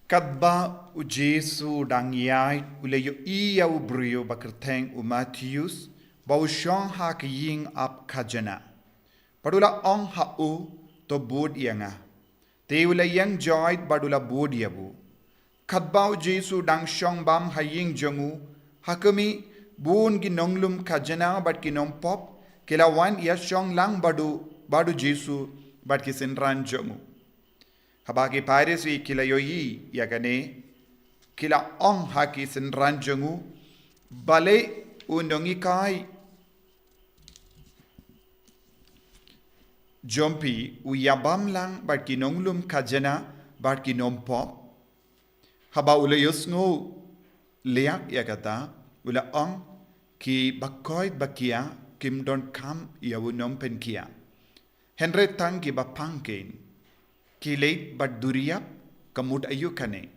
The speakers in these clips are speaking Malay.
Kadba u Jesu dang yai ule yo iya u brio bakerteng u Matius ba u shong ha ke ying ap kajana. Padula ong ha u to bod yanga. Te ule yang joid badula bod yabu. Kadba u Jesu dang shong bam ha ying jongu hakami bun gi nonglum kajana bat ki nom pop kila wan ya shong lang badu Jesu bat ki senran jongu. Habagi Paris kila yoi yagane kila ong haki senran jongu bale undongi kai jompi u yabam lang bat ki nonglum kajana bat ki nompo haba ule yosngo leak yagata ula ong ki bakoy bakia kim don kam yawu nompen kia Henry tang ki bapangkin Kilate bat duriap kamut ayukane.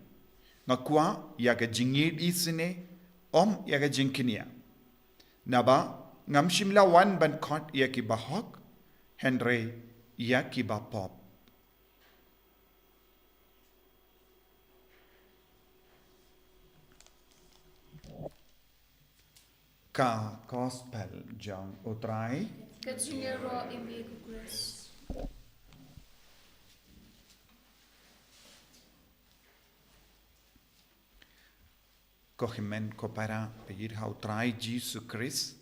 Ngakwa yaga jingid isine om yaga jingkinia. Naba ngamshimla wan ban kot yaki bahok Henry yaki bapop. Ka gospel jang utrai. Kajinero imbi kukres. Kohimen kopara peir hautrai Jesus Christ.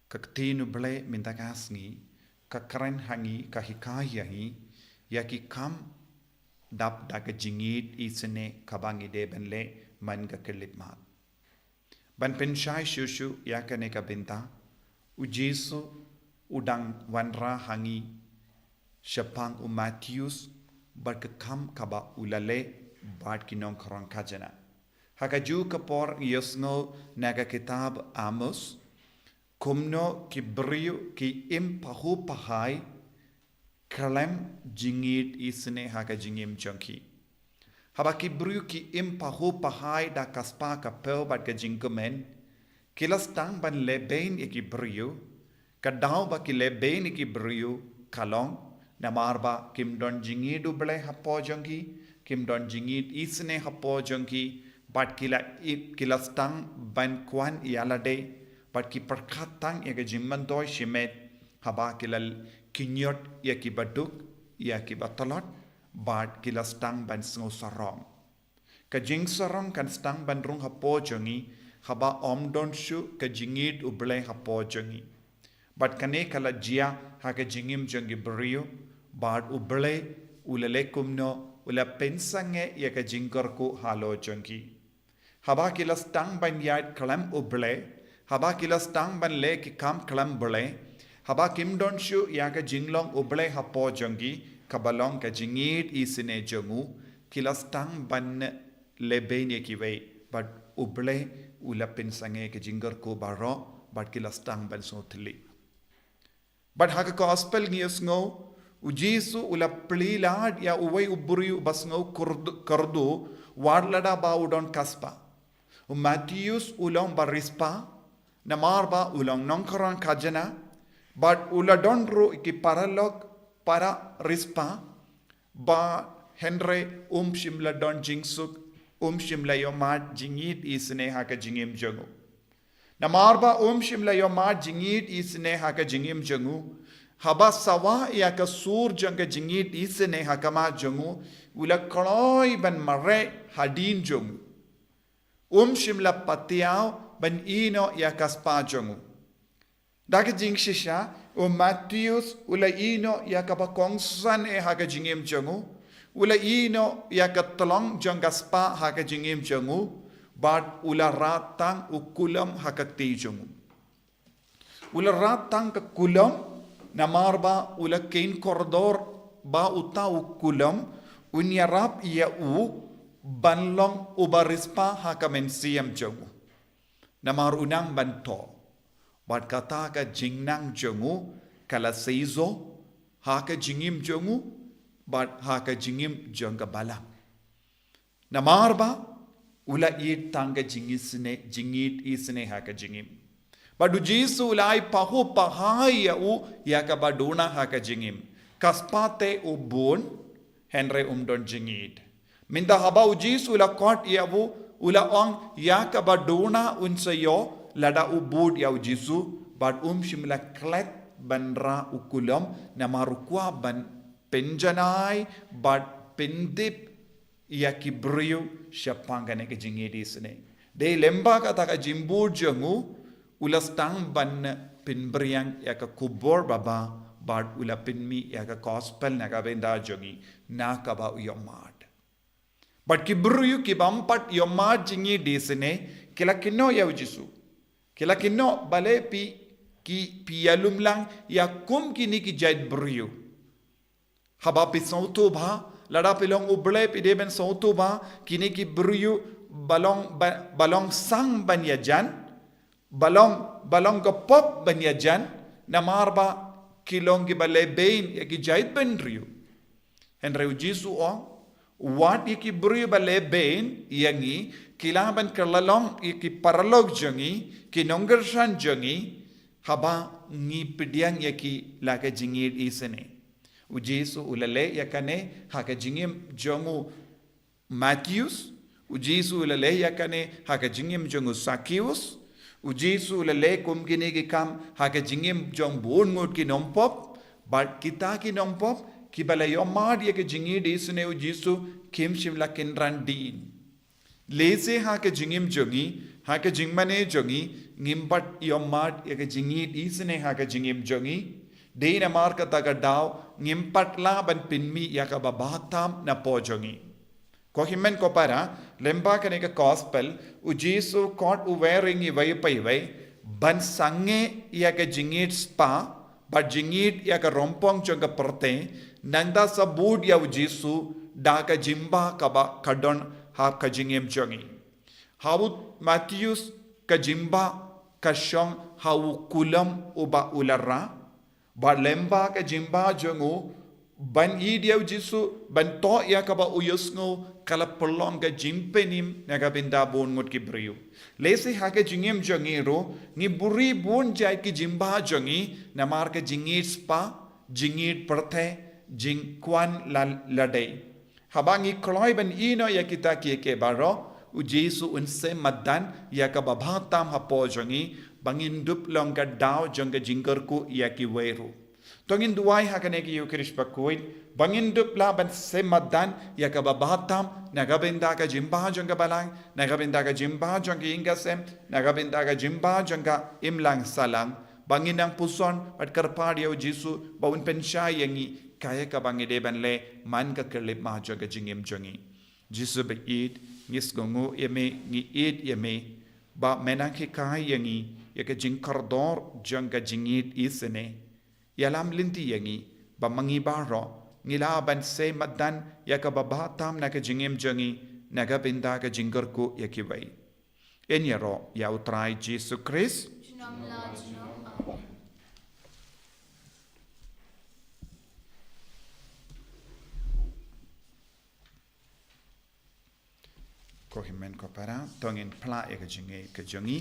Kaktinu ble mintagasngi kakaren hangi kahikayangi yaki kam dap daga jingid isene kabangi debenle man gakelitmat. Ban penshai shushu yakane kabinta ujesu udang wanra hangi syapang Matius berkekam kaba ulale bad kinong korang kajana. Hakaju kapor yosno naga kitab Amos kumno kibriu ki impahu pahai kalem jingit isne haka jingim chonki. Haba kibriu ki impahu pahai da kaspa kapel bad ka jingkumen kilas tang ban lebein ikibriu kadau ba ki lebein ikibriu kalong namarba kim don jingidu ble hapo jongi kim don jingit isne hapo jongi bat kila stang ban kwan yalade bat ki perkatang yaga jimman doi shimet haba kila kinyot yaki baduk yaki batalot bat kila stang ban sngo sarong ka jing sarong kan stang ban rung hapo jongi haba om don shu ka jingit uble hapo jongi bat kane kala jia haka jingim jongi brio bat uble ulale kumno ula pensange yaka jingkorku halo jongi. Haba kila stang ban yad kalam uble, haba kila stang ban le ki kam kalam bule, haba kim don shu yaka jinglong uble hapo jongi, kabalong ka jingit isine jongu, kila stang ban leben yakiwe, but uble ula pensange ka jingkorku baro, but kila stang ban sotli. But haka gospel ngiyos ngo, Ujesu ula plilad ya uway uburiu basngaw kardu warlada ba udon kaspa. Matius ulang barispa namarba ulang nongkaran kajana but uladon ru iki paralog para rispa ba Henry shimla don jingsuk shimla yomad jingit isne haka jingim jangu. Namarba shimla yomad jingit isne haka jingim jangu. Haba sawa ya ka sur janga jingit isne hakama jongu ula koloi ban mare hadin jongu shimla patiao ban ino ya ka spa jongu daga jing shisha Matius ula ino ya ka bakongsan haka jingim jongu ula ino ya ka tolong janga spa haka jingim jongu bat ula ratang ukulam haka ti jongu ula ratang ka kulam namarba ula kain koridor ba utau kulam unyarap ia banlong ubarispa hakamen siam jongu namar unang banto bat kata ka jingnang jongu kala seizo haka jingim jongu bat haka jingim jonga bala namarba ula it tanga jingit isne haka jingim Badu Jesu ulai pahu pahaya u yaka baduna haka jingim. Kaspate u bun Henry don jingid. Minta haba ujis ula kot yavu ula ong yaka baduna unsayo lada ubud ya ujisu bad shimla klet banra ukulam namarukwa ban penjanai bad pendip ya kibriu syapangane ke jingidi sene. De lemba kata ka jimbur jangu ula stang ban pinbriang ya ka kubor baba bad ula pinmi ya ka gospel na ka benda jangi na ka ba uyomad. But kibruyu kibampat yomad jingi disene kila kino ya ujisu. Kila kino bale ki yalum lang ya kum kini ki jait bruyu. Haba pi sautu ba lada pilong uble pi deben sautu ba kini ki bruyu balong sang banyajan balong gopop banyajan namarba kilong ki bale bain ya ki jait benriyu. Henry ujisu o wat iki beri bale bain yangi kilaban kerlalong iki paralog jangi kinonggersan jangi haba ngi pidiang yaki laka jingid isene ujisu ulale yakane haka jingim jongu Matthews ujisu ulale yakane haka jingim jongu Zacchaeus ujisu ulale kumgini ki kam haka jingim jong bungut ki nompop but kita ki nompop kibala yomad ya ke jingi di sune ujisu kim shimla kinran din lese ha ke jingim jogi ha ke jingmane jogi ngimpat yomad ya ke jingi di sune ha ke jingim jogi de na mar ka taga daw ngimpat la ban pinmi ya ka babatam na po jogi ko himen ko para lemba ka ne ka gospel ujisu kot uwering i vai pai vai ban sange ya ke jingit spa ba jingit ya ka rompong jonga perte nanda sabud ya ujisu da ka jimba kaba kadon ha ka jingem jongi hawut Matthews ka jimba ka shong hawu kulam uba ularra ba lemba ka jimba jongu ban idia ujisu ban to ya kaba uyusngo kala perlom ka jimpenim naga binda bon ngot ki briu lese ha ka jingem jongi ro ni buri bon jai ki jimba jongi namar ka jingit spa jingit perthe jing kwan ladai habangi kloi ban ino ya kita ke baro ujisu unse madan ya ka babatam hapo jongi bangin dup long ka daw jonga jingkerku ya ki weru tongin duai hakane ki yukrish bakuit bangin dup la ban se madan ya ka babatam nagabenda ka jimba jonga balang nagabenda ka jimba jonga ingasem nagabenda ka jimba jonga imlang salang bangin ang puson at karpad ya ujisu bawun penshay yangi kaya ka bangi deban le man ka kerlip ma jaga jingim jongi jisu be id ngis gongo yeme ngi id yeme ba menang ki kai yangi ya ka jingkardor janga jingit isene yalam linti yangi ba mangi baro ngila ban se madan ya ka babatam na ka jingim jongi naga binda ka jingkarku ya ki bai enyaro ya utrai Jesu Christ ko himen ko para tongin pla e ka jingi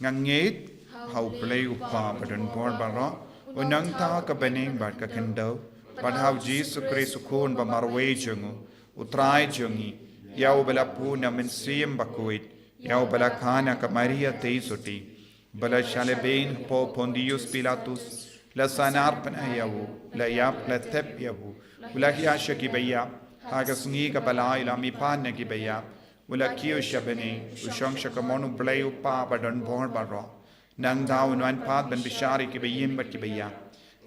nganget hau play upa badan bor baro unang ta ka bening bat ka kendo bat hau Jesu Christ kun ba marwe jungu utrai jungi yau bala pu na men sim bakuit yau bala khana ka Maria te suti bala shale bein po Pontius Pilatus la sanar pana yau la yap la tep yau la hiasha ki baya haga sungi ka bala ila mi pan ki baya wala kiyo shabani ushang shakamonu play upa badan bor baro nang daw wan pat ban bishari ki bayim bat ki baya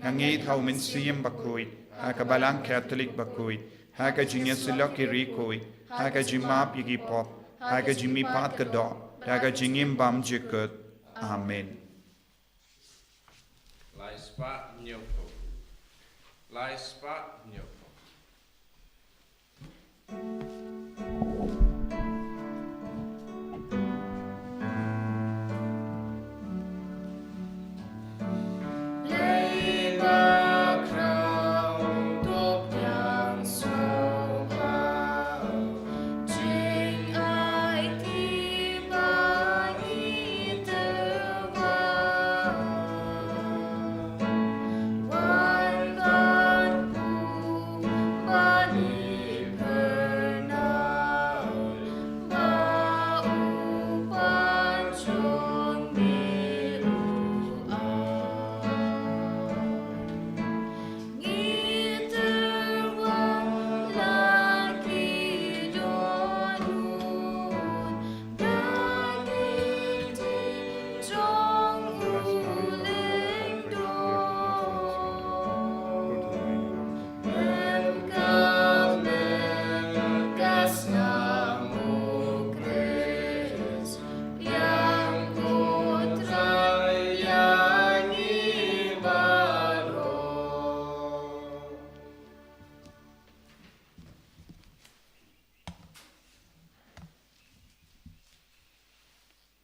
nangit haw min siyem bakoi haka balang Catholic bakoi haka jinya silok ki rikoi haka jimap yigi pop haka jimi pat ka do haka jingim bam jikut amen lai spa nyoko lai spa nyoko One God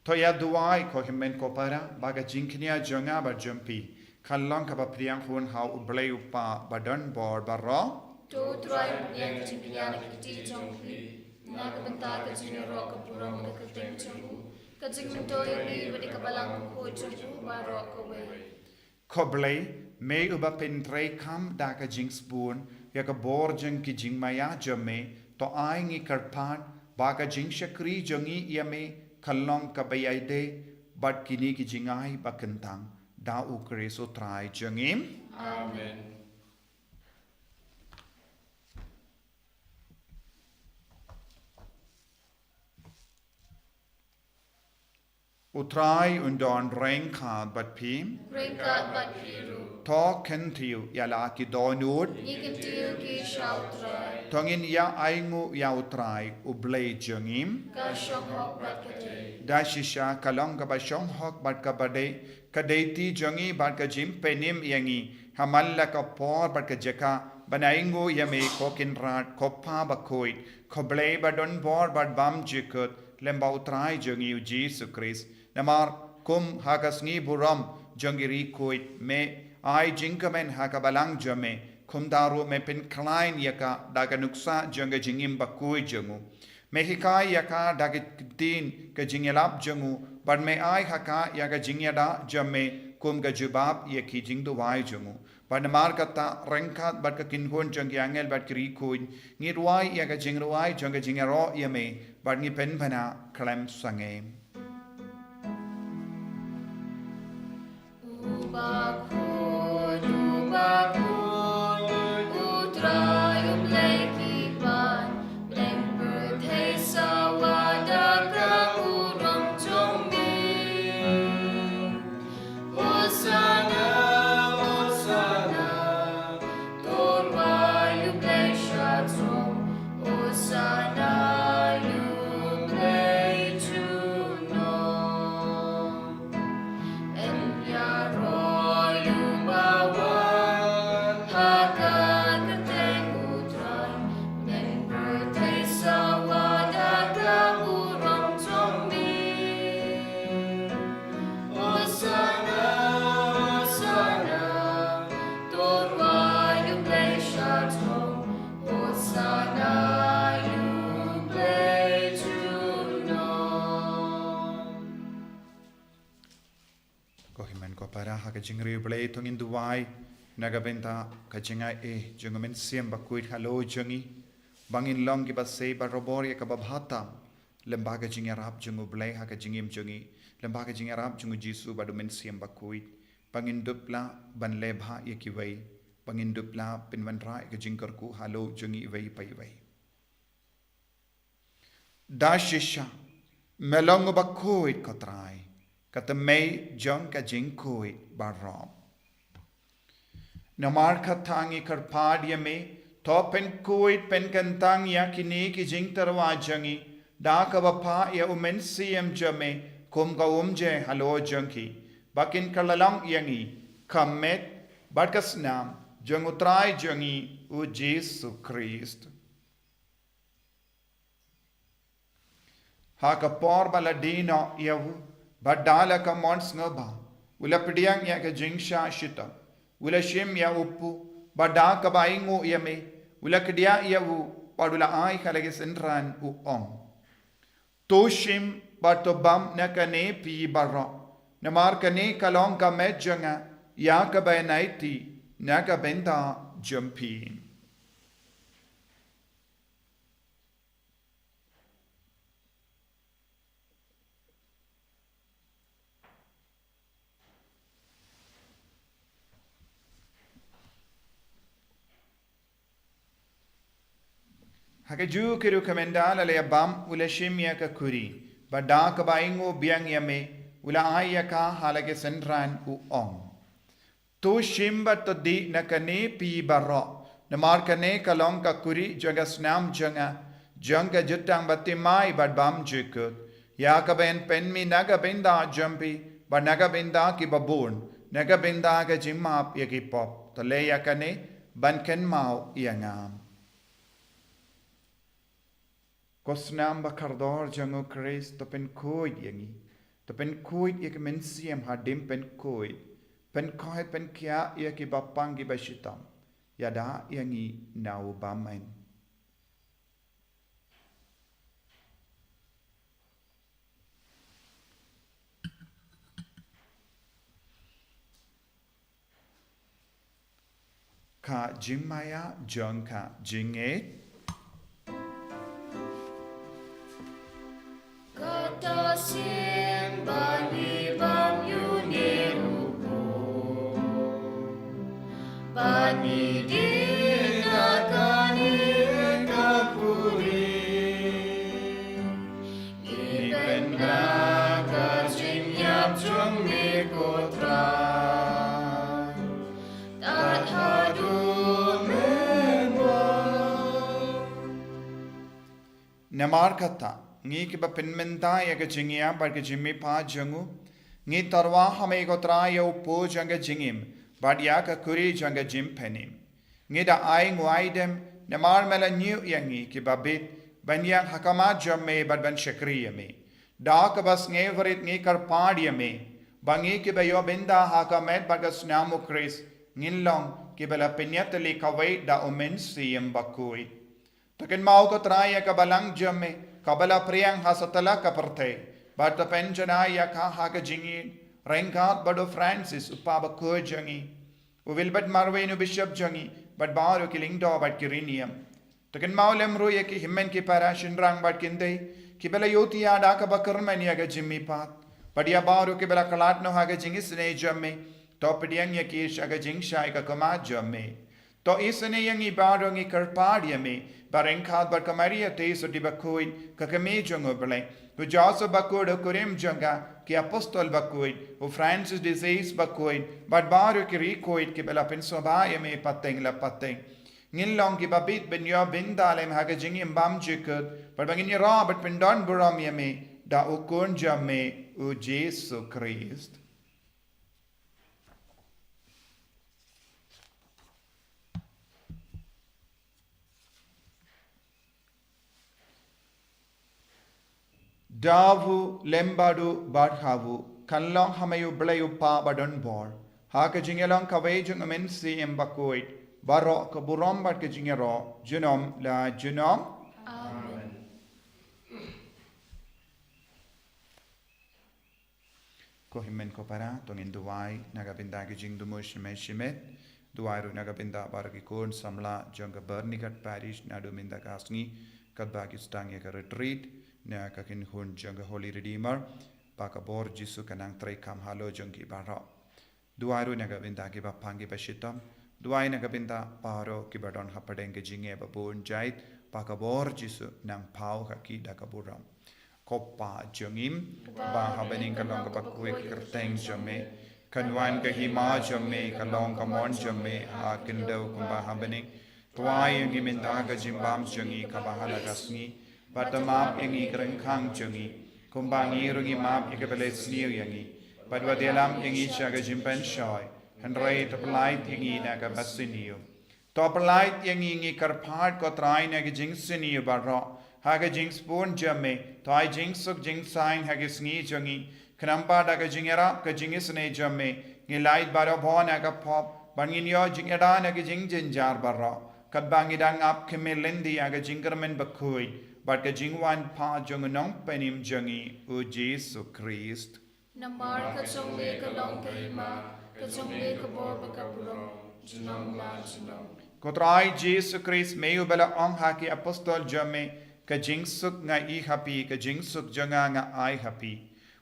Toya duai ko himen ko para baga jinknia jonga ba jumpi. Kalong ka ba priang hun hau ublay upa badan bor barro. To try yang kecimpian kecil jangki. Naga bentar kecilnya rock kepurang keketing jangku. Kecing mentoy ni beri kebalang ko jangku barok kowe. Koblay me uba pentre kam daka jing spoon ya ka bor jeng ki jing maya jame to ai ngi karpan baga jing shakri jongi yame kalong ka bayaide bat kini ki jingai bakentang da ukre so trai jengim. Amen. Utrai undon rengkat bat pim. Ringkat bat biru. To kentiu ya la ki donut. Ni kentil ki syau try. Tongin ya aingu ya utrai ublay jengim. Ka syok hok bat kete. Dashisha kalong ka ba shong hok bat ka bade kadeti jongi bat ka jim penim yangi hamalla ka por bat ka jeka banaingo yame kokin rat koppa ba koit koblay ba don bor bat bam jikut lemba utrai jongi u Jesus Christ namar kum hakas ni buram jongi ri koit me ai jinkamen hakabalang jame kum daru me pen klein yaka daga nuksa jonga jingim ba koi jongu Mehikai yaka dagitin ke jingelap jengu but me ai haka yaka jingyada jame kum ga jubab yaki jingdu wai jengu but namar kata rengkat but ka kinhun jeng yangel but kri kuin ngirwai yaka jingruai jeng jingero yame but ngi pen bana klem sange ka jingri blay tongin duwai nagabenta ka jingai jungamen siam bakuit halo jungi bangin long ki basay barobor ya kababhata lembaga jingarap jungu blay ha ka jingim jungi lembaga jingarap jungu jisu badumen siam bakuit bangin dupla ban lebha ya kiwai bangin dupla pinwanra ka jingkarku halo jungi wai pai wai dashisha melong bakuit kotrai kata may jong ka jingkoi barom namar khatangi karpad yame to pen kuit pen kantang ya kini ki jing tarwa jangi da ka bapa ya umen siem jame kum ka umje halo jangki bakin kalalang yangi kamet barkasnam jang utrai jangi u Jesus Christ ha ka por baladino yahu Badala ka mons ngaba ula pediang ya ka jingsha shita ula shim ya uppu bada ka baingu yame ula kedia ya u padula ai khalage senran u om to shim batobam na kane pi barra namar kane kalong ka mejanga ya ka bainaiti na ka benda jumpin Hakaju kiru kamendala le bam ula shimya ka kuri bada ka baingo biang yame ula aya ka halage senran u ong to shimba to di nakane pi barro namar kane kalong ka kuri jaga snam janga jutang batimai bad bam jikut ya ka ben penmi naga benda jampi ba naga benda ki babun naga benda ka jimap ya ki pop to le ya kane ban ken mau yangam Kosnam bakardor jango Christ pen koi yangi to pen koit ik mensiam hadim pen koit pen koit pen kia ia ki bapang ki bashitam yada yangi nau bamain ka jingmaya jong ka jinget Kata bani bam yunirupo Bani dinakani kapuri Ipen naga jinyap jong mikotrai Tat hadu menwa namar kata ngi ki ba pinmenta ya ga jingia bar ga jimmi pa jangu ngi tarwa hame go tra yo po janga jingim bad ya ka kuri janga jim penim ngi da ai nguaidem namar mela nyu yangi ki ba bit banya hakama jamme bad ban shakriya me da ka bas nge varit ngi kar paadiya me bangi ki ba yo binda hakamet bad ga snamu kris ngilong ki bala pinyatali kawai da omen siyam bakui takin mau ko tra ya ka balang jamme kabala priyang hasatala kaparte but the penjana ya ka haga jingi renkat bado Francis upaba ko jangi uvilbat marwenu bishop jangi but baro killing do but kirinium takin maulem ro ya ki himmen ki parashin rang but kinde kibela yoti ya da ka bakarman ya ga jimmi pat but ya baro kibela kalat no haga jingi sne jamme to pediang ya ki shaga jing shai ka kama jamme to isne yangi baro ngi karpadia me Barengkat berkamaria te so di bakuin kakame jongo bele u jaso bakud kurim jonga ki apostol bakuin u Francis disease bakuin but baru ki rikoit ki bela penso ba me pateng la pateng ngin long ki babit ben yo bin dalem haga jingi mbam jikut but bangin ra but pendon buram me da ukun jamme u Jesu Christ Davu lembadu badhavu kanlong hamayu blayu pa badon bor haka jingelong kawejung amensi embakoit baro kaburom bad ke jingero junom la junom Amen. ko himmen ko para tongin duwai nagabinda ke jing dumo shime shimet duwai ru nagabinda baraki kon samla jonga bernigat parish nadu minda kasngi kadbagi stang ya retreat na kakin hun janga Holy Redeemer baka bor Jisu kanang tray kam halo jangki bara duaru naga binda ki bapangi bashitam duai naga binda paro ki badon hapadeng ke jinge babun jait baka bor Jisu nang pau haki dakaburam koppa jangim ba habening kalong ka bakwe kerteng jame kanwan ka hima jame kalong ka mon jame ha kindo kumba habening tuai yang minta ka jimbam jangi ka bahala kasngi Batamap yangi kereng kang jangi, kumbangi rungi map ikabele sniu yangi, badwadelam yangi shaga jimpen shoy, handray topalait yangi naga basiniu. Topalait yangi ngi karpad ko try naga jing siniu barro, haga jing spoon jamme, toy jing suk jing sign haga sngi jangi, kanampa daga jingera ka jingisne jamme, ngi light baro bon naga pop, bangin yo jingera naga jing jinjar barro, kadbangi dang up kimilindi aga jingermen bakui, but ka jingwan pa jong nong penim jangi u Jesu Christ. Namar ka jong le ka long ka hima, ka jong le ka bor ba ka puro, junong la junong. Kotrai Jesu Christ mayu bala ong haki apostol jame ka jingsuk nga I happy ka jingsuk janga nga I happy.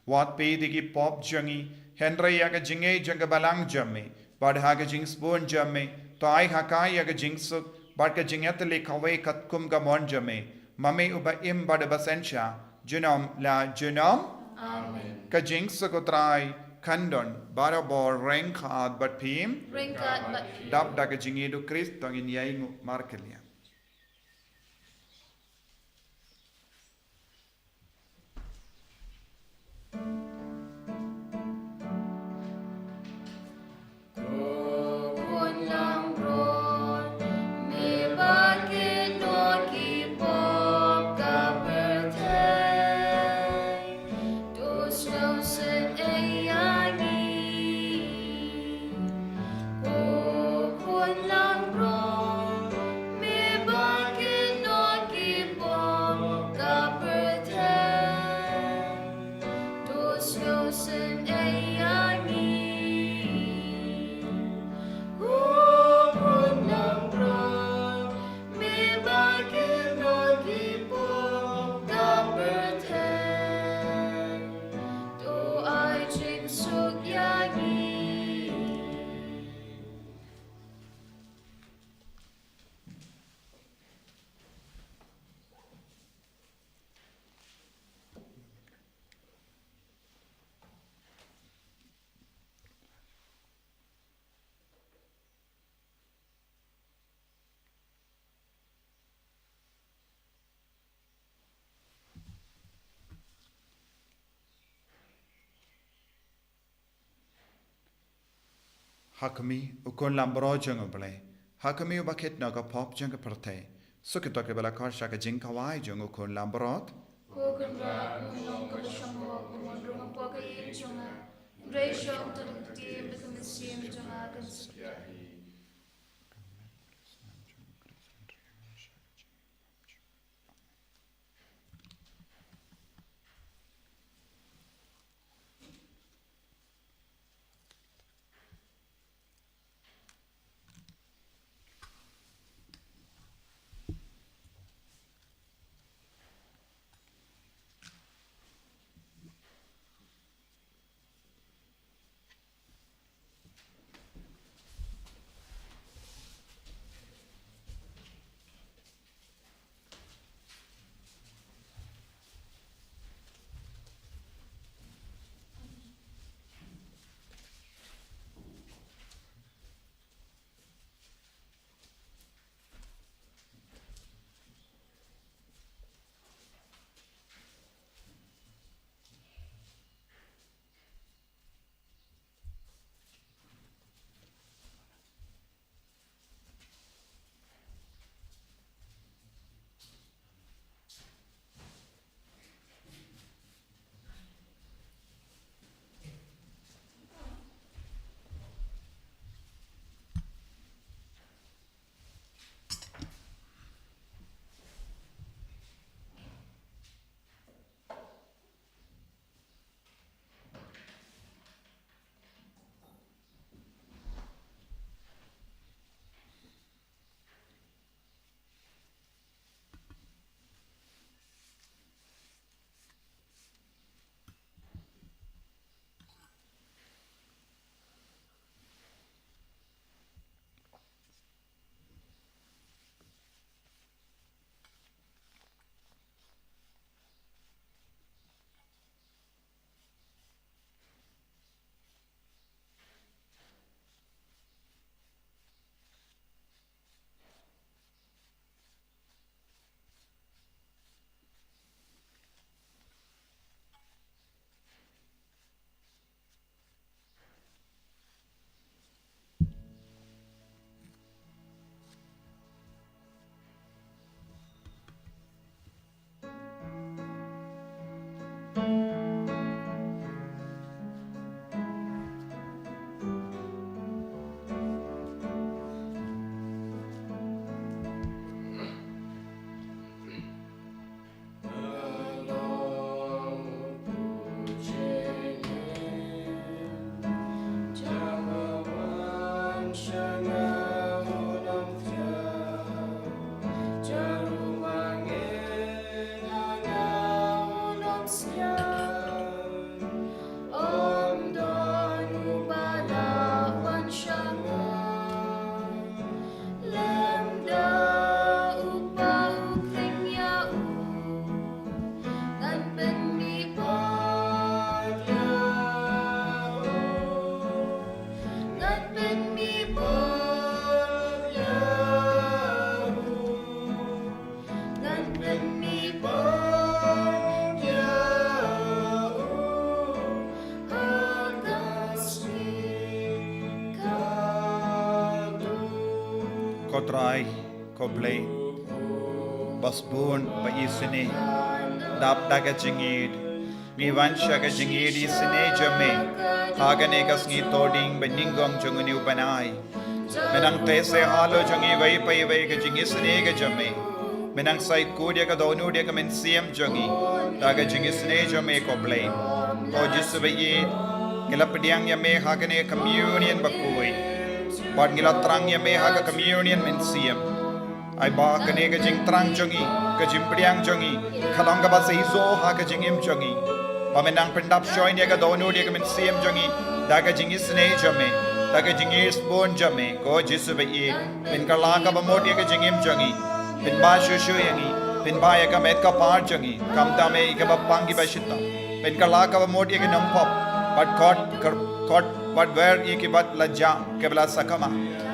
Wat pe digi pop jangi Henry ya ka jinge janga balang jame, but ha ka jingsbon jame, to I hakai ya ka jingsuk, but ka jingatali kawe katkum ka mon jame. Mami uba im bada basensya, junom la junom, Amen. ka jingsuk kotrai kandon barabor rengkad bat pim, Ringkat bat dap da ka jingidu Christ tongin yaingu markelia. no hakami ukon lambro jang ble hakami ubaket na ka pop jang perte sukito ke bala kar shaka jing kawai jang ukon lambrot Koken ra nong ka shambo kumandrung po ka yinchunga. Ratio of the team the commission junga kan Kotrai, Koble, Basbun, Bayisine, Dap Daga Jingid, Mivan Shaka Jingid Isine Jame, Haganegas Ni Toding, Beningong Junguni Banai, Menang Tese Halo Jungi Vai Pai Vega Jingisine Jame, Menang Site Kudia Donu Dega Mensiam Jungi, Daga Jingisine Jame Koble, Ojisubaye, Gilapadiang Yame Hagane Communion Bakui. But Gilatrang Yame Haga Communion Mensiam. I bark a nega jing trang jungi, Kajimpriang jungi, Kalanga Basaizo Haga Jingim jungi. Pamenang Pendap Shoin Yaga Donu Diga Mensiam jungi, Daga Jingis Nejame, Daga Jingis Bon Jame, Go Jisubai, Pinkalaka Bamot Yaga Jingim jungi, Pinbashu Shuyangi, Pinbayaka Metka Par jungi, Kamtame Ikabangi Bashita, Pinkalaka Bamot Yaga Numpop, but caught. But where Ikibat Laja, Kebla Sakama,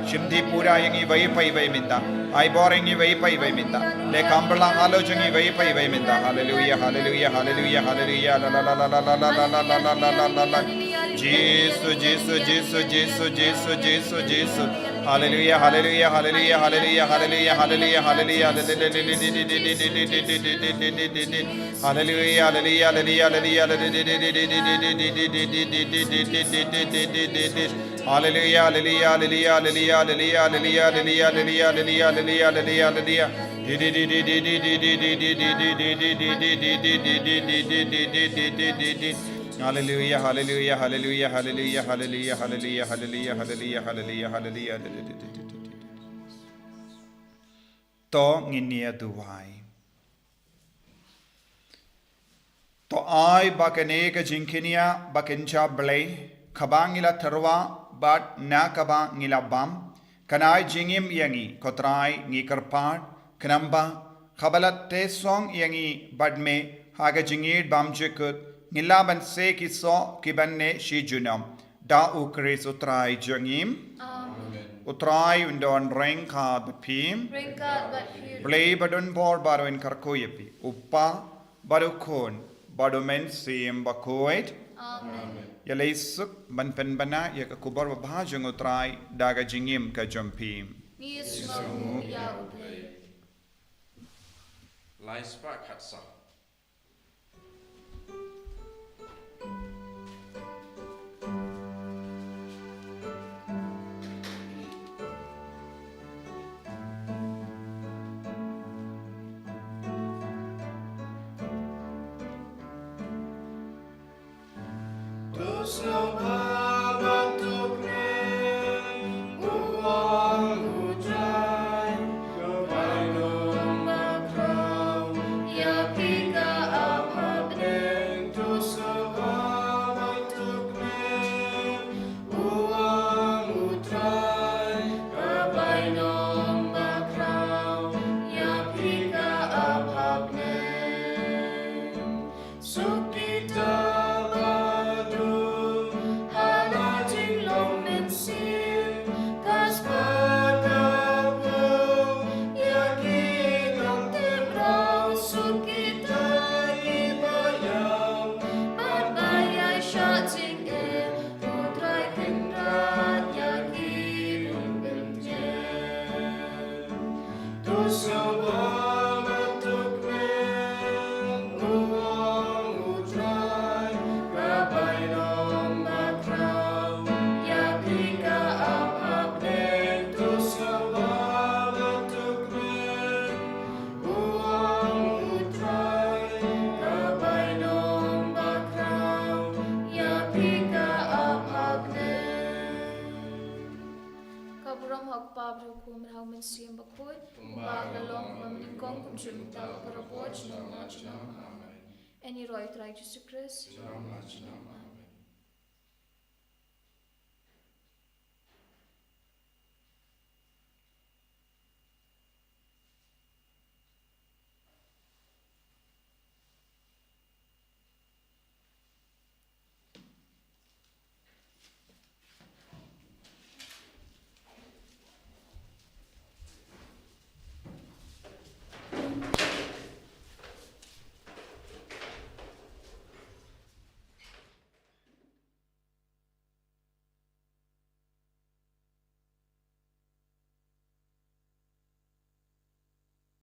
Shimdi Pura Yangi Vaipai Vaiminda, I boring Vaipai Vaiminda, Le Kamberlang Halojangi Vaipai Vaiminda, Hallelujah, Hallelujah, Hallelujah, Hallelujah, la la la la la la la la la la la la la. Jesus, Jesus, Jesus, Jesus, Jesus, Jesus, Jesus. Hallelujah, hallelujah, hallelujah, hallelujah, hallelujah, hallelujah, hallelujah, hallelujah, hallelujah, hallelujah, Hallelujah, hallelujah, hallelujah, hallelujah, hallelujah, hallelujah, hallelujah, hallelujah, hallelujah, hallelujah. To nginia duwai. To ai bakane ka jinkinia bakincha blay kabangila terwa bat na kabangila bam kanai jingim yangi kotrai ngi karpad kanamba kabalat te song yangi badme haga jingid bam jikut Nilaban se kiso kibanne shi junam da ukris utrai jangim utrai undon rengka bapim blay badun bor baruin karkoyepi uppa barukon badumen sim bakoit yalaisuk banpen bana yak kubar babhajang utrai daga jingim ka jampim Laispa katsa. En i roi Jesu Christ.